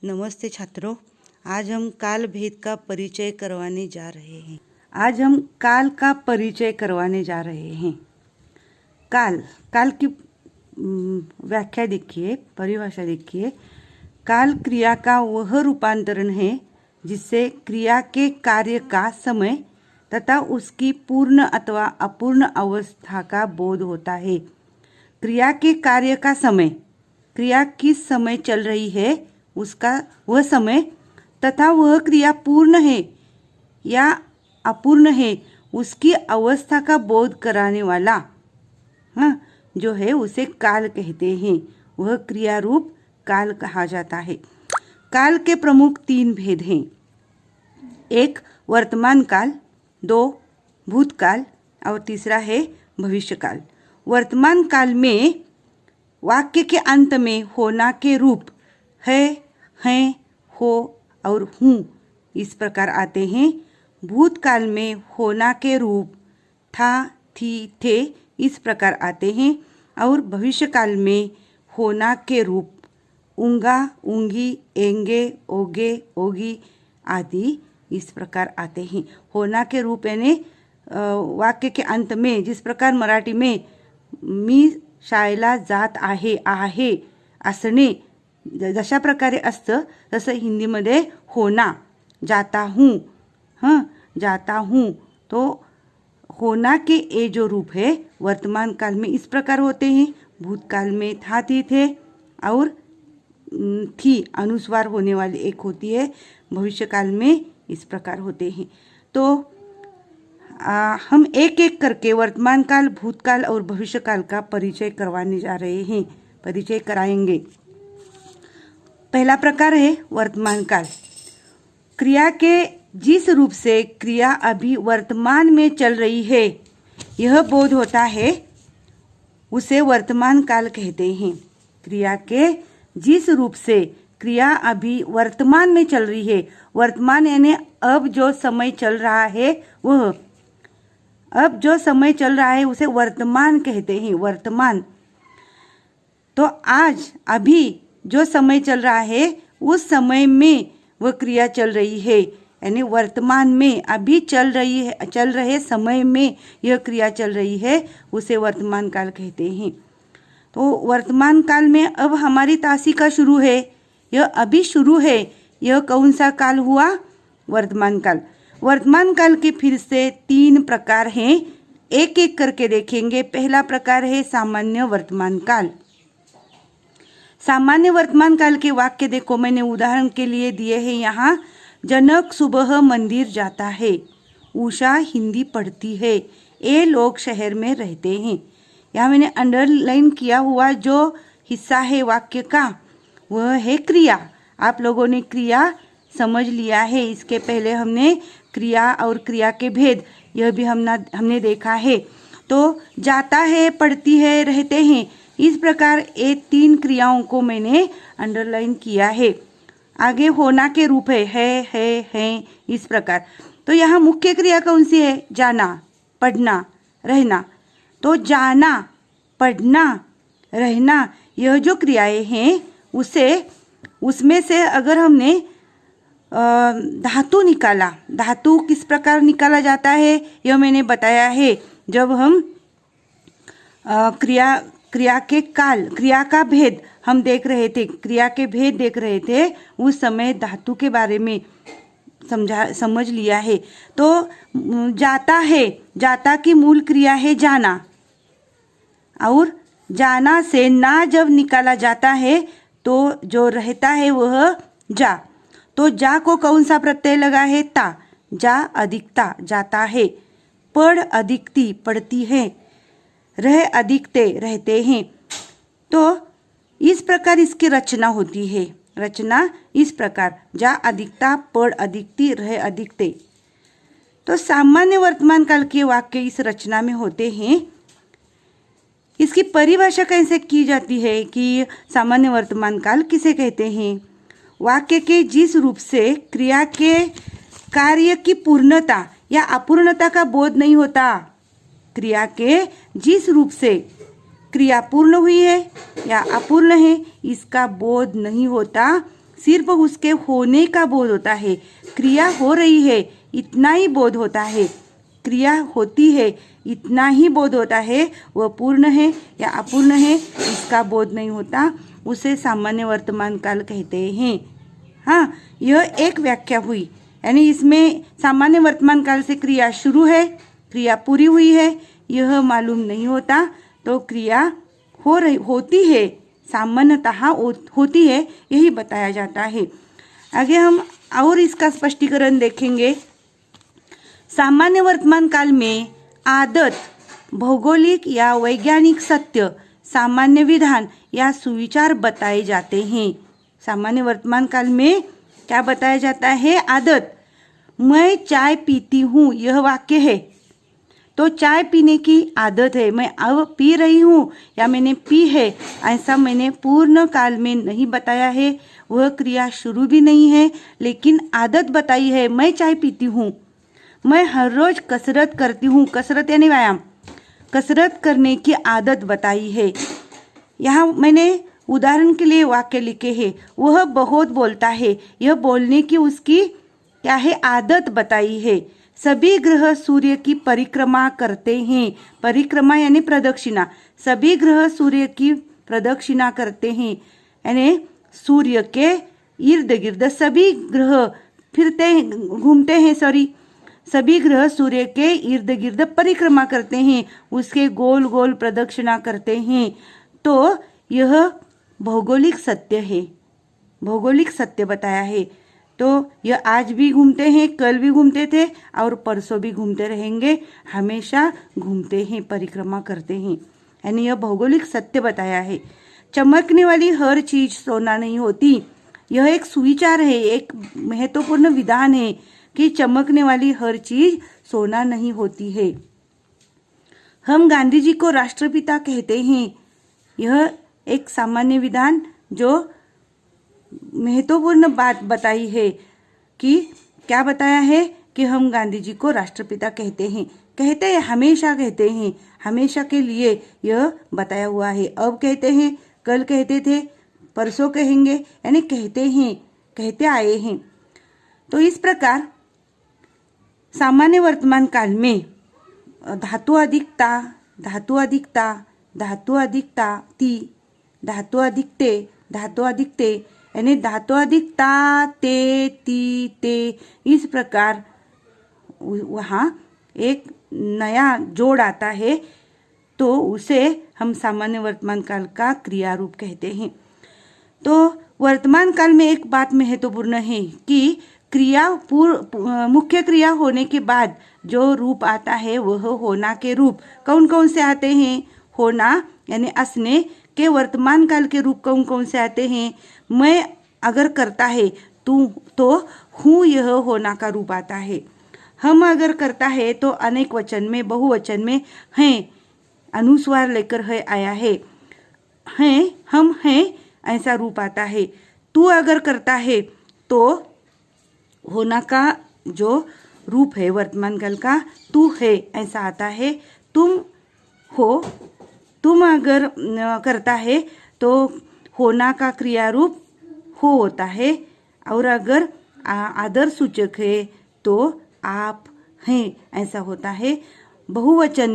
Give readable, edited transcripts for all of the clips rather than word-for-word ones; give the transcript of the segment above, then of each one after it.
नमस्ते छात्रों, आज हम काल भेद का परिचय करवाने जा रहे हैं। काल की व्याख्या देखिए, परिभाषा देखिए। काल क्रिया का वह रूपांतरण है जिससे क्रिया के कार्य का समय तथा उसकी पूर्ण अथवा अपूर्ण अवस्था का बोध होता है। क्रिया के कार्य का समय, क्रिया किस समय चल रही है उसका वह समय तथा वह क्रिया पूर्ण है या अपूर्ण है उसकी अवस्था का बोध कराने वाला जो है उसे काल कहते हैं। वह क्रिया रूप काल कहा जाता है। काल के प्रमुख 3 भेद हैं। 1 वर्तमान काल, 2 भूतकाल और तीसरा है भविष्यकाल। वर्तमान काल में वाक्य के अंत में होना के रूप है, हैं, हो और हूँ इस प्रकार आते हैं। भूतकाल में होना के रूप था, थी, थे इस प्रकार आते हैं और भविष्यकाल में होना के रूप ऊँगा, ऊँगी, एंगे, ओगे, ओगी आदि इस प्रकार आते हैं। होना के रूप यानी वाक्य के अंत में, जिस प्रकार मराठी में मी शाळेला जात आहे, आहे असणे जशा प्रकारे असतं तसं हिंदीमध्ये होना, जाता हूँ, जाता हूँ। तो होना के ये जो रूप है वर्तमान काल में इस प्रकार होते हैं। भूतकाल में था, थी, थे और थी अनुस्वार होने वाली एक होती है। भविष्यकाल में इस प्रकार होते हैं। तो हम एक एक करके वर्तमान काल, भूतकाल और भविष्यकाल का परिचय करवाने जा रहे हैं, परिचय कराएंगे। पहला प्रकार है वर्तमान काल। क्रिया के जिस रूप से क्रिया अभी वर्तमान में चल रही है यह बोध होता है उसे वर्तमान काल कहते हैं। क्रिया के जिस रूप से क्रिया अभी वर्तमान में चल रही है, वर्तमान यानी अब जो समय चल रहा है वह, अब जो समय चल रहा है उसे वर्तमान कहते हैं। वर्तमान तो आज अभी जो समय चल रहा है उस समय में वह क्रिया चल रही है, यानी वर्तमान में अभी चल रहे समय में यह क्रिया चल रही है उसे वर्तमान काल कहते हैं। तो वर्तमान काल में अब हमारी तासिका शुरू है, यह अभी शुरू है। यह कौन सा काल हुआ? वर्तमान काल। वर्तमान काल के फिर से 3 प्रकार हैं, एक एक करके देखेंगे। पहला प्रकार है सामान्य वर्तमान काल। सामान्य वर्तमान काल के वाक्य देखो, मैंने उदाहरण के लिए दिए हैं यहाँ। जनक सुबह मंदिर जाता है, उषा हिंदी पढ़ती है, ये लोग शहर में रहते हैं। यहाँ मैंने अंडरलाइन किया हुआ जो हिस्सा है वाक्य का वह है क्रिया। आप लोगों ने क्रिया समझ लिया है। इसके पहले हमने क्रिया और क्रिया के भेद यह भी हमने देखा है। तो जाता है, पढ़ती है, रहते हैं, इस प्रकार ये 3 क्रियाओं को मैंने अंडरलाइन किया है। आगे होना के रूप है, इस प्रकार। तो यहाँ मुख्य क्रिया कौन सी है? जाना, पढ़ना, रहना। तो जाना, पढ़ना, रहना यह जो क्रियाएं हैं उसमें से अगर हमने धातु निकाला, धातु किस प्रकार निकाला जाता है यह मैंने बताया है। जब हम क्रिया के काल, क्रिया का भेद हम देख रहे थे, क्रिया के भेद देख रहे थे, उस समय धातु के बारे में समझ लिया है। तो जाता है, जाता की मूल क्रिया है जाना, और जाना से ना जब निकाला जाता है तो जो रहता है वह जा। तो जा को कौन सा प्रत्यय लगा है? ता। जा अधिकता, जाता है। पढ़ अधिकती, पढ़ती है। रह अधिकते, रहते हैं। तो इस प्रकार इसकी रचना होती है। रचना इस प्रकार, जा अधिकता, पढ़ अधिकती, रह अधिकते। तो सामान्य वर्तमान काल के वाक्य इस रचना में होते हैं। इसकी परिभाषा कैसे की जाती है कि सामान्य वर्तमान काल किसे कहते हैं? वाक्य के जिस रूप से क्रिया के कार्य की पूर्णता या अपूर्णता का बोध नहीं होता, क्रिया के जिस रूप से क्रिया पूर्ण हुई है या अपूर्ण है इसका बोध नहीं होता, सिर्फ उसके होने का बोध होता है। क्रिया हो रही है इतना ही बोध होता है, क्रिया होती है इतना ही बोध होता है। वह पूर्ण है या अपूर्ण है इसका बोध नहीं होता, उसे सामान्य वर्तमान काल कहते हैं। हाँ, यह एक व्याख्या हुई, यानी इसमें सामान्य वर्तमान काल से क्रिया शुरू है, क्रिया पूरी हुई है यह मालूम नहीं होता, तो क्रिया होती है, सामान्यतः होती है, यही बताया जाता है। आगे हम और इसका स्पष्टीकरण देखेंगे। सामान्य वर्तमान काल में आदत, भौगोलिक या वैज्ञानिक सत्य, सामान्य विधान या सुविचार बताए जाते हैं। सामान्य वर्तमान काल में क्या बताया जाता है? आदत। मैं चाय पीती हूँ, यह वाक्य है, तो चाय पीने की आदत है, मैं अब पी रही हूँ या मैंने पी है, ऐसा मैंने पूर्ण काल में नहीं बताया है। वह क्रिया शुरू भी नहीं है, लेकिन आदत बताई है, मैं चाय पीती हूँ। मैं हर रोज कसरत करती हूँ, कसरत यानी व्यायाम, कसरत करने की आदत बताई है। यहाँ मैंने उदाहरण के लिए वाक्य लिखे हैं। वह बहुत बोलता है, यह बोलने की उसकी क्या है? आदत बताई है। सभी ग्रह सूर्य की परिक्रमा करते हैं, परिक्रमा यानी प्रदक्षिणा, सभी ग्रह सूर्य की प्रदक्षिणा करते हैं, यानी सूर्य के इर्द गिर्द सभी ग्रह फिरते हैं, घूमते हैं, सभी ग्रह सूर्य के इर्द गिर्द परिक्रमा करते हैं, उसके गोल गोल प्रदक्षिणा करते हैं। तो यह भौगोलिक सत्य है, भौगोलिक सत्य बताया है। तो यह आज भी घूमते हैं, कल भी घूमते थे और परसों भी घूमते रहेंगे, हमेशा घूमते हैं, परिक्रमा करते हैं, यानी यह भौगोलिक सत्य बताया है। चमकने वाली हर चीज सोना नहीं होती, यह एक सुविचार है, एक महत्वपूर्ण विधान है कि चमकने वाली हर चीज सोना नहीं होती है। हम गांधी जी को राष्ट्रपिता कहते हैं, यह एक सामान्य विधान जो महत्वपूर्ण बात बताई है कि क्या बताया है कि हम गांधी जी को राष्ट्रपिता कहते हैं, हमेशा कहते हैं, हमेशा के लिए यह बताया हुआ है। अब कहते हैं, कल कहते थे, परसों कहेंगे, यानी कहते हैं, कहते आए हैं। तो इस प्रकार सामान्य वर्तमान काल में धातु अधिकता, धातु अधिकता, धातु अधिकता ती, धातु अधिकते, धातु अधिकते, यानी धातु अधिकता ते ती ते, इस प्रकार वहाँ एक नया जोड़ आता है, तो उसे हम सामान्य वर्तमान काल का क्रिया रूप कहते हैं। तो वर्तमान काल में एक बात महत्वपूर्ण है कि क्रिया मुख्य क्रिया होने के बाद जो रूप आता है वह होना के रूप कौन कौन से आते हैं? होना यानी असने के वर्तमान काल के रूप कौन कौन से आते हैं? मैं अगर करता है तो हूँ, यह होना का रूप आता है। हम अगर करता है तो अनेक वचन में, बहुवचन में हैं, अनुस्वार लेकर है आया है, हैं, हम हैं, ऐसा रूप आता है। तू अगर करता है तो होना का जो रूप है वर्तमान काल का, तू है, ऐसा आता है। तुम हो, तुम अगर करता है तो होना का क्रिया रूप हो होता है, और अगर आदर सूचक है तो आप हैं, ऐसा होता है। बहुवचन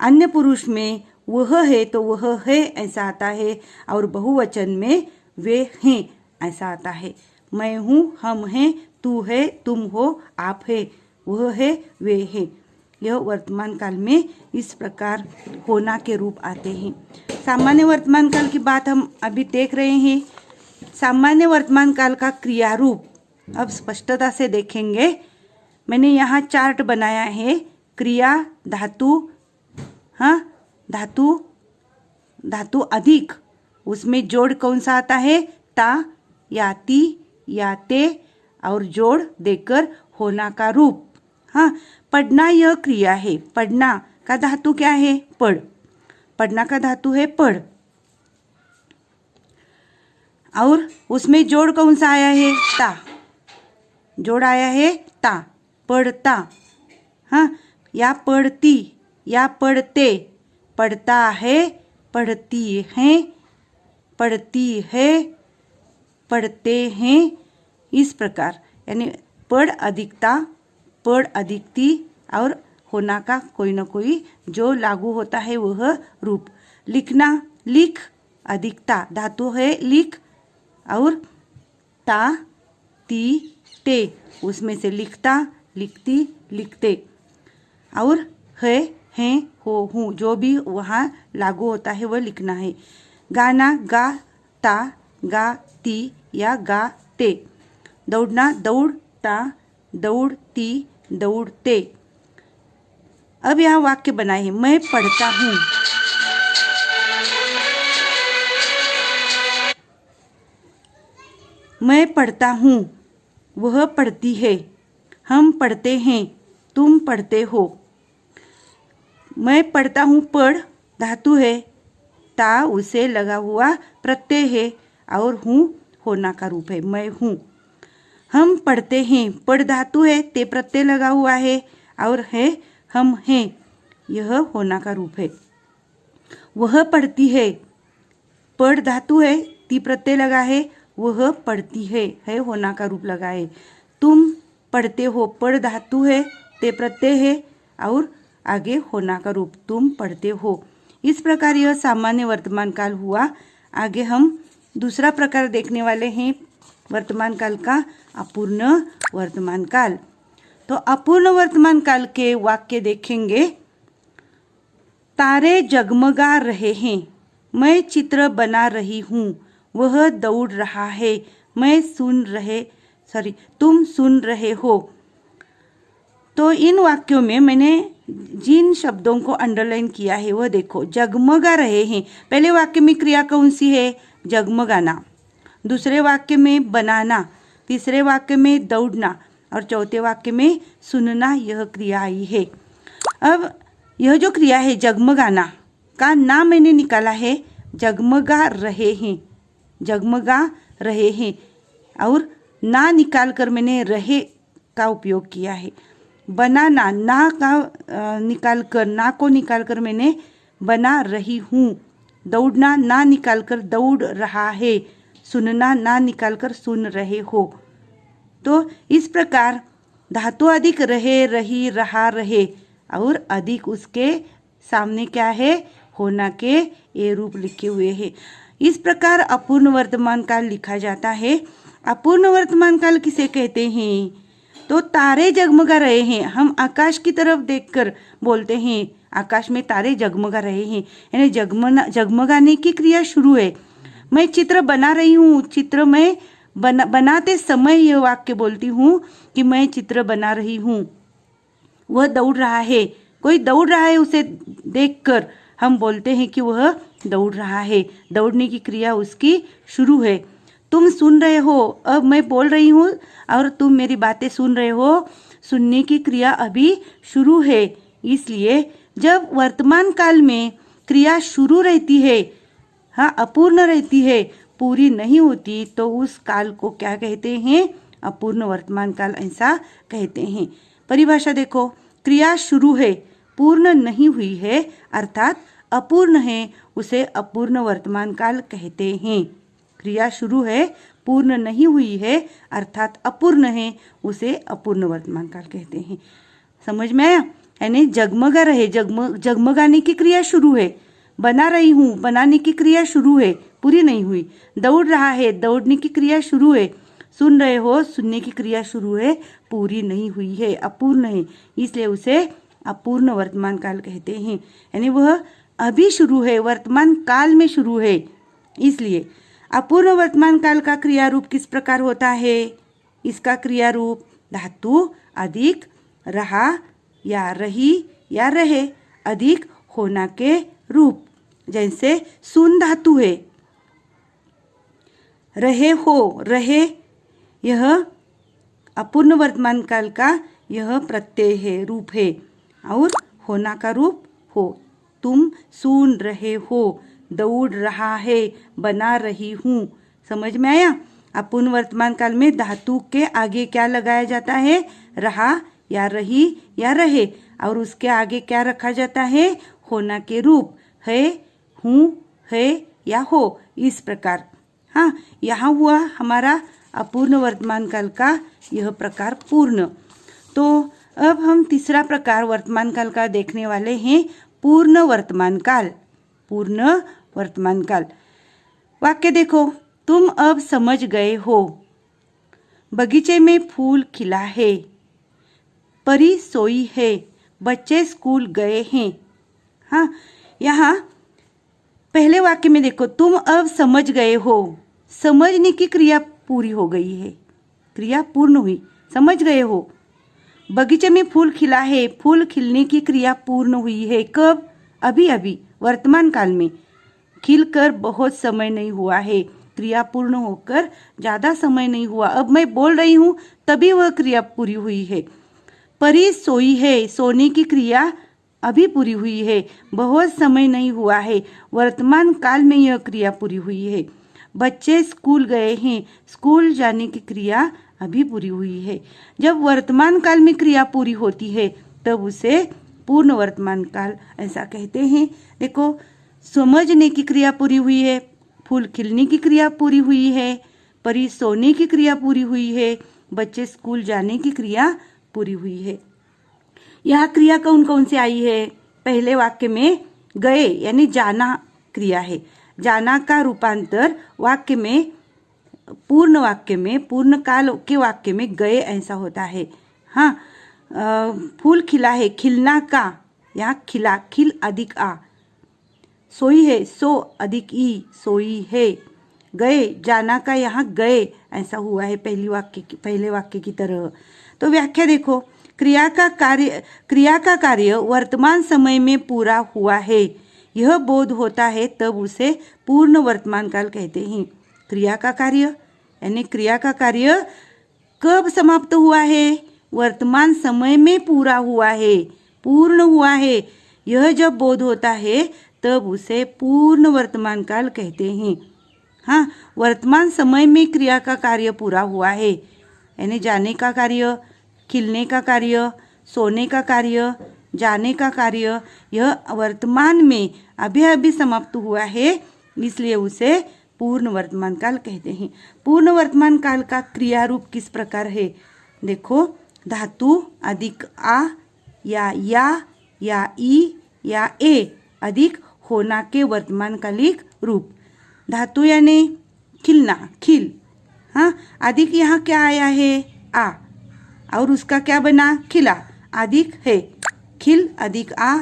अन्य पुरुष में वह है तो वह है, ऐसा आता है, और बहुवचन में वे हैं, ऐसा आता है। मैं हूँ, हम हैं, तू है, तुम हो, आप है, वह है, वे हैं। यह वर्तमान काल में इस प्रकार होना के रूप आते हैं। सामान्य वर्तमान काल की बात हम अभी देख रहे हैं। सामान्य वर्तमान काल का क्रिया रूप अब स्पष्टता से देखेंगे। मैंने यहाँ चार्ट बनाया है। क्रिया धातु, हाँ, धातु, धातु अधिक, उसमें जोड़ कौन सा आता है? ता या ती या ते, और जोड़ देकर होना का रूप। हाँ, पढ़ना यह क्रिया है। पढ़ना का धातु क्या है? पढ़, पढ़ना का धातु है पढ़, और उसमें जोड़ कौन सा आया है? ता, जोड़ आया है ता, पढ़ता। हाँ, या पढ़ती या पढ़ते, पढ़ता है, पढ़ती हैं, पढ़ती है, पढ़ते हैं, इस प्रकार यानी पढ़ अधिकता, पढ़ अधिकती और होना का कोई ना कोई जो लागू होता है वह रूप। लिखना, लिख अधिकता धातु है लिख और ता ती ते उसमें से लिखता, लिखती, लिखते और है, हैं, हो, हूँ जो भी वहाँ लागू होता है वह लिखना है। गाना, गा ता, गा ती या गा ते। दौड़ना, दौड़ता, दौड़ती, दौड़ते। अब यहाँ वाक्य बनाए हैं। मैं पढ़ता हूँ, मैं पढ़ता हूँ, वह पढ़ती है, हम पढ़ते हैं, तुम पढ़ते हो। मैं पढ़ता हूँ पढ़ धातु है, ता उसे लगा हुआ प्रत्यय है और हूँ होना का रूप है, मैं हूँ। हम पढ़ते हैं पढ़ धातु है, ते प्रत्यय लगा हुआ है और है हम हैं, यह होना का रूप है। वह पढ़ती है पढ़ धातु है, ती प्रत्यय लगा है, वह पढ़ती है होना का रूप लगा है। तुम पढ़ते हो पढ़ धातु है, ते प्रत्यय है और आगे होना का रूप तुम पढ़ते हो। इस प्रकार यह सामान्य वर्तमान काल हुआ। आगे हम दूसरा प्रकार देखने वाले हैं वर्तमान काल का, अपूर्ण वर्तमान काल। तो अपूर्ण वर्तमान काल के वाक्य देखेंगे। तारे जगमगा रहे हैं, मैं चित्र बना रही हूँ, वह दौड़ रहा है, मैं तुम सुन रहे हो। तो इन वाक्यों में मैंने जिन शब्दों को अंडरलाइन किया है वह देखो। जगमगा रहे हैं, पहले वाक्य में क्रिया कौन सी है? जगमगाना। दूसरे वाक्य में बनाना, तीसरे वाक्य में दौड़ना और चौथे वाक्य में सुनना, यह क्रिया आई है। अब यह जो क्रिया है जगमगाना का नाम मैंने निकाला है जगमगा रहे हैं, जगमगा रहे हैं और ना निकाल कर मैंने रहे का उपयोग किया है। बनाना, ना का निकाल कर, ना को निकाल कर मैंने बना रही हूँ। दौड़ना, ना निकाल कर दौड़ रहा है। सुनना, ना निकाल कर सुन रहे हो। तो इस प्रकार धातु अधिक रहे, रही, रहा, रहे और अधिक उसके सामने क्या है? होना के ये रूप लिखे हुए हैं। इस प्रकार अपूर्ण वर्तमान काल लिखा जाता है। अपूर्ण वर्तमान काल किसे कहते हैं? तो तारे जगमगा रहे हैं, हम आकाश की तरफ देखकर बोलते हैं आकाश में तारे जगमगा रहे हैं, यानी जगमगाने की क्रिया शुरू है। मैं चित्र बना रही हूँ, चित्र में बनाते समय यह वाक्य बोलती हूँ कि मैं चित्र बना रही हूँ। वह दौड़ रहा है, कोई दौड़ रहा है उसे देखकर हम बोलते हैं कि वह दौड़ रहा है। दौड़ने की क्रिया उसकी शुरू है। तुम सुन रहे हो, अब मैं बोल रही हूँ और तुम मेरी बातें सुन रहे हो। सुनने की क्रिया अभी शुरू है। इसलिए जब वर्तमान काल में क्रिया शुरू रहती है, हाँ अपूर्ण रहती है, पूरी नहीं होती, तो उस काल को क्या कहते हैं? अपूर्ण वर्तमान काल ऐसा कहते हैं। परिभाषा देखो, क्रिया शुरू है, पूर्ण नहीं हुई है अर्थात अपूर्ण है, उसे अपूर्ण वर्तमान काल कहते हैं। क्रिया शुरू है, पूर्ण नहीं हुई है अर्थात अपूर्ण है, उसे अपूर्ण वर्तमान काल कहते हैं। समझ में आया? यानी जगमगा रहे, जगमगाने की क्रिया शुरू है। बना रही हूँ, बनाने की क्रिया शुरू है, पूरी नहीं हुई। दौड़ रहा है, दौड़ने की क्रिया शुरू है। सुन रहे हो, सुनने की क्रिया शुरू है, पूरी नहीं हुई है, अपूर्ण है, इसलिए उसे अपूर्ण वर्तमान काल कहते हैं। यानी वह अभी शुरू है, वर्तमान काल में शुरू है। इसलिए अपूर्ण वर्तमान काल का क्रिया रूप किस प्रकार होता है? इसका क्रिया रूप धातु अधिक रहा या रही या रहे अधिक होना के रूप। जैसे सुन धातु है, रहे हो, रहे यह अपूर्ण वर्तमान काल का यह प्रत्यय है, रूप है और होना का रूप हो। तुम सुन रहे हो, दौड़ रहा है, बना रही हूँ। समझ में आया? अपूर्ण वर्तमान काल में धातु के आगे क्या लगाया जाता है? रहा या रही या रहे और उसके आगे क्या रखा जाता है? होना के रूप है, हूँ, है या हो, इस प्रकार। हाँ, यहाँ हुआ हमारा अपूर्ण वर्तमान काल का यह प्रकार पूर्ण। तो अब हम तीसरा प्रकार वर्तमान काल का देखने वाले हैं, पूर्ण वर्तमान काल। पूर्ण वर्तमान काल। वाक्य देखो, तुम अब समझ गए हो। बगीचे में फूल खिला है, परी सोई है, बच्चे स्कूल गए हैं। हाँ, यहाँ पहले वाक्य में देखो, तुम अब समझ गए हो। समझने की क्रिया पूरी हो गई है, क्रिया पूर्ण हुई, समझ गए हो। बगीचे में फूल खिला है, फूल खिलने की क्रिया पूर्ण हुई है। कब? अभी अभी, वर्तमान काल में। खिलकर बहुत समय नहीं हुआ है, क्रिया पूर्ण होकर ज़्यादा समय नहीं हुआ। अब मैं बोल रही हूँ तभी वह क्रिया पूरी हुई है। परी सोई है, सोने की क्रिया अभी पूरी हुई है, बहुत समय नहीं हुआ है, वर्तमान काल में यह क्रिया पूरी हुई है। बच्चे स्कूल गए हैं, स्कूल जाने की क्रिया अभी पूरी हुई है। जब वर्तमान काल में क्रिया पूरी होती है तब उसे पूर्ण वर्तमान काल ऐसा कहते हैं। देखो, समझने की क्रिया पूरी हुई है, फूल खिलने की क्रिया पूरी हुई है, परी सोने की क्रिया पूरी हुई है, बच्चे स्कूल जाने की क्रिया पूरी हुई है। यह क्रिया कौन कौन से आई है? पहले वाक्य में गए यानी जाना क्रिया है। जाना का रूपांतर वाक्य में, पूर्ण वाक्य में, पूर्ण काल के वाक्य में गए ऐसा होता है। हाँ, फूल खिला है, खिलना का यहाँ खिला, खिल अधिक आ। सोई है, सो अधिक ई, सोई है। गए, जाना का यहाँ गए ऐसा हुआ है पहले वाक्य की तरह। तो व्याख्या देखो, क्रिया का कार्य वर्तमान समय में पूरा हुआ है, यह बोध होता है तब उसे पूर्ण वर्तमान काल कहते हैं। क्रिया का कार्य यानी क्रिया का कार्य कब समाप्त हुआ है? वर्तमान समय में पूरा हुआ है, पूर्ण हुआ है। यह जब बोध होता है तब उसे पूर्ण वर्तमान काल कहते हैं। हाँ, वर्तमान समय में क्रिया का कार्य पूरा हुआ है यानी जाने का कार्य, खिलने का कार्य, सोने का कार्य, जाने का कार्य, यह वर्तमान में अभी अभी समाप्त हुआ है, इसलिए उसे पूर्ण वर्तमान काल कहते हैं। पूर्ण वर्तमान काल का क्रिया रूप किस प्रकार है? देखो, धातु अधिक आ या ई या ए अधिक होना के वर्तमान कालिक रूप। धातु यानी खिलना, खिल। हाँ, अधिक यहाँ क्या आया है? आ, और उसका क्या बना? खिला, अधिक है। खिल अधिक आ,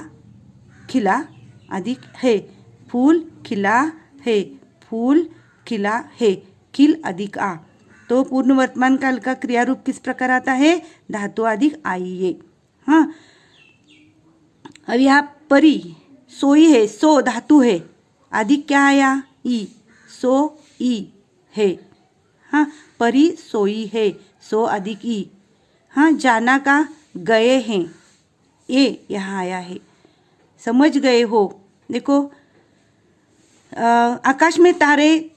खिला अधिक है। फूल खिला है, फूल खिला है, खिल अधिक आ। तो पूर्ण वर्तमान काल का क्रिया रूप किस प्रकार आता है? धातु अधिक आई है। हाँ, अब यहाँ परी सोई है, सो धातु है, अधिक क्या आया? ई, सो ई है। हाँ, परी सोई है, सो अधिक ई। हाँ, जाना का गए हैं, ए यहाँ आया है। समझ गए हो। देखो, आकाश में तारे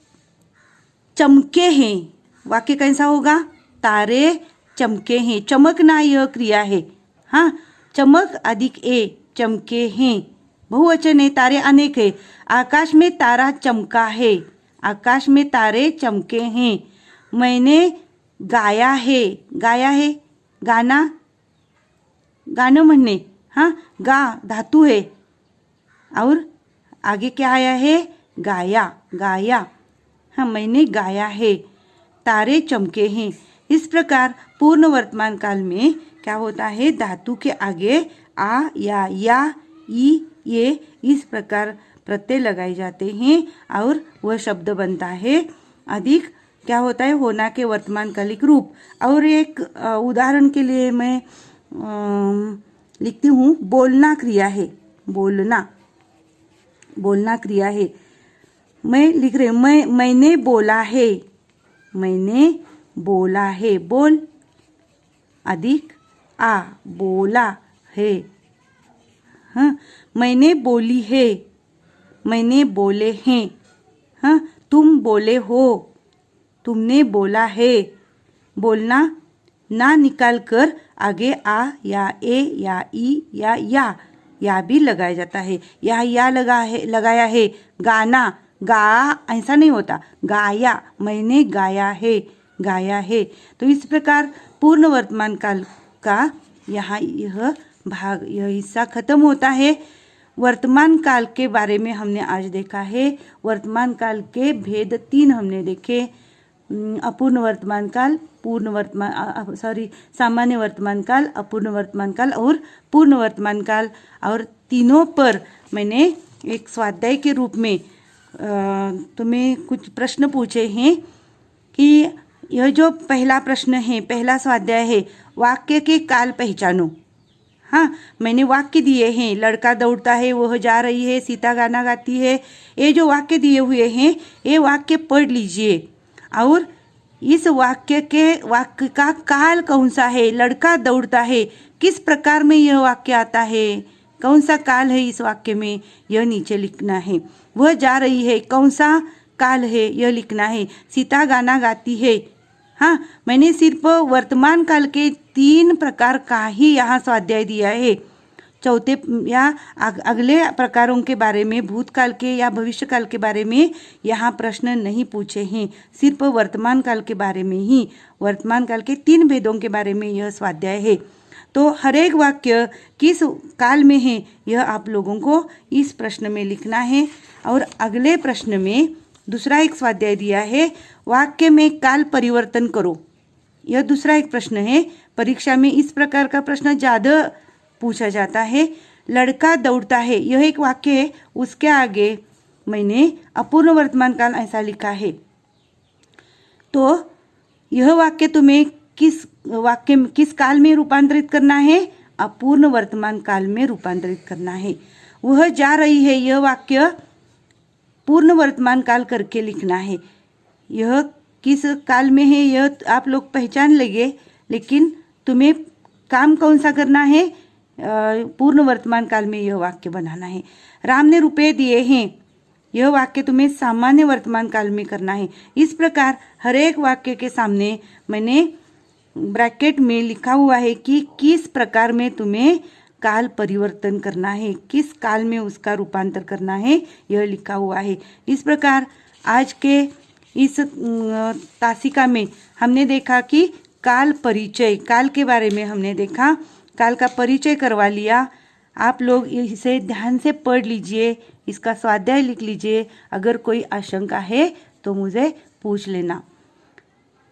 चमके हैं, वाक्य कैसा होगा? तारे चमके हैं, चमकना यह क्रिया है। हाँ, चमक अधिक ए, चमके हैं, बहुवचन है, तारे अनेक है। आकाश में तारा चमका है, आकाश में तारे चमके हैं। मैंने गाया है, गाया है, गाना, गाणं म्हणणे। हाँ, गा धातु है और आगे क्या आया है? गाया, गाया। हाँ, मैंने गाया है, तारे चमके हैं। इस प्रकार पूर्ण वर्तमान काल में क्या होता है? धातु के आगे आ या ई, ये इस प्रकार प्रत्यय लगाए जाते हैं और वह शब्द बनता है। अधिक क्या होता है? होना के वर्तमान कालिक रूप। और एक उदाहरण के लिए मैं लिखती हूँ, बोलना क्रिया है, बोलना, बोलना क्रिया है। मैं लिख रही हूँ, मैंने बोला है, मैंने बोला है, बोल अधिक आ, बोला है। हाँ, मैंने बोली है, मैंने बोले हैं। हाँ, तुम बोले हो, तुमने बोला है। बोलना ना निकाल कर आगे आ या ए या ई या भी लगाया जाता है। यहाँ या लगाया है। गाना, गा ऐसा नहीं होता, गाया, मैंने गाया है, गाया है। तो इस प्रकार पूर्ण वर्तमान काल का यहाँ यह भाग, यह हिस्सा खत्म होता है। वर्तमान काल के बारे में हमने आज देखा है। वर्तमान काल के भेद 3 हमने देखे, अपूर्ण वर्तमान काल, पूर्ण वर्तमान सामान्य वर्तमान काल, अपूर्ण वर्तमान काल और पूर्ण वर्तमान काल। और तीनों पर मैंने एक स्वाध्याय के रूप में तुम्हें कुछ प्रश्न पूछे हैं कि यह जो पहला प्रश्न है, पहला स्वाध्याय है, वाक्य के काल पहचानो। हाँ, मैंने वाक्य दिए हैं, लड़का दौड़ता है, वह जा रही है, सीता गाना गाती है। ये जो वाक्य दिए हुए हैं, ये वाक्य पढ़ लीजिए और इस वाक्य का काल कौन सा है, लड़का दौड़ता है, किस प्रकार में यह वाक्य आता है, कौन सा काल है इस वाक्य में, यह नीचे लिखना है। वह जा रही है, कौन सा काल है, यह लिखना है। सीता गाना गाती है। हाँ, मैंने सिर्फ वर्तमान काल के 3 प्रकार का ही यहाँ स्वाध्याय दिया है। चौथे या अगले प्रकारों के बारे में, भूतकाल के या भविष्य काल के बारे में यहाँ प्रश्न नहीं पूछे हैं। सिर्फ वर्तमान काल के बारे में ही, वर्तमान काल के 3 भेदों के बारे में यह स्वाध्याय है। तो हर एक वाक्य किस काल में है, यह आप लोगों को इस प्रश्न में लिखना है। और अगले प्रश्न में दूसरा एक स्वाध्याय दिया है, वाक्य में काल परिवर्तन करो। यह दूसरा एक प्रश्न है। परीक्षा में इस प्रकार का प्रश्न ज़्यादा पूछा जाता है। लड़का दौड़ता है, यह एक वाक्य है, उसके आगे मैंने अपूर्ण वर्तमान काल ऐसा लिखा है। तो यह वाक्य तुम्हें किस काल में रूपांतरित करना है, अपूर्ण वर्तमान काल में रूपांतरित करना है। वह जा रही है, यह वाक्य पूर्ण वर्तमान काल करके लिखना है। यह किस काल में है यह आप लोग पहचान लेंगे, लेकिन तुम्हें काम कौन सा करना है, पूर्ण वर्तमान काल में यह वाक्य बनाना है। राम ने रुपए दिए हैं, यह वाक्य तुम्हें सामान्य वर्तमान काल में करना है। इस प्रकार हर एक वाक्य के सामने मैंने ब्रैकेट में लिखा हुआ है कि किस प्रकार में तुम्हें काल परिवर्तन करना है, किस काल में उसका रूपांतर करना है, यह लिखा हुआ है। इस प्रकार आज के इस तासिका में हमने देखा कि काल परिचय, काल के बारे में हमने देखा, काल का परिचय करवा लिया। आप लोग इसे ध्यान से पढ़ लीजिए, इसका स्वाध्याय लिख लीजिए। अगर कोई आशंका है तो मुझे पूछ लेना।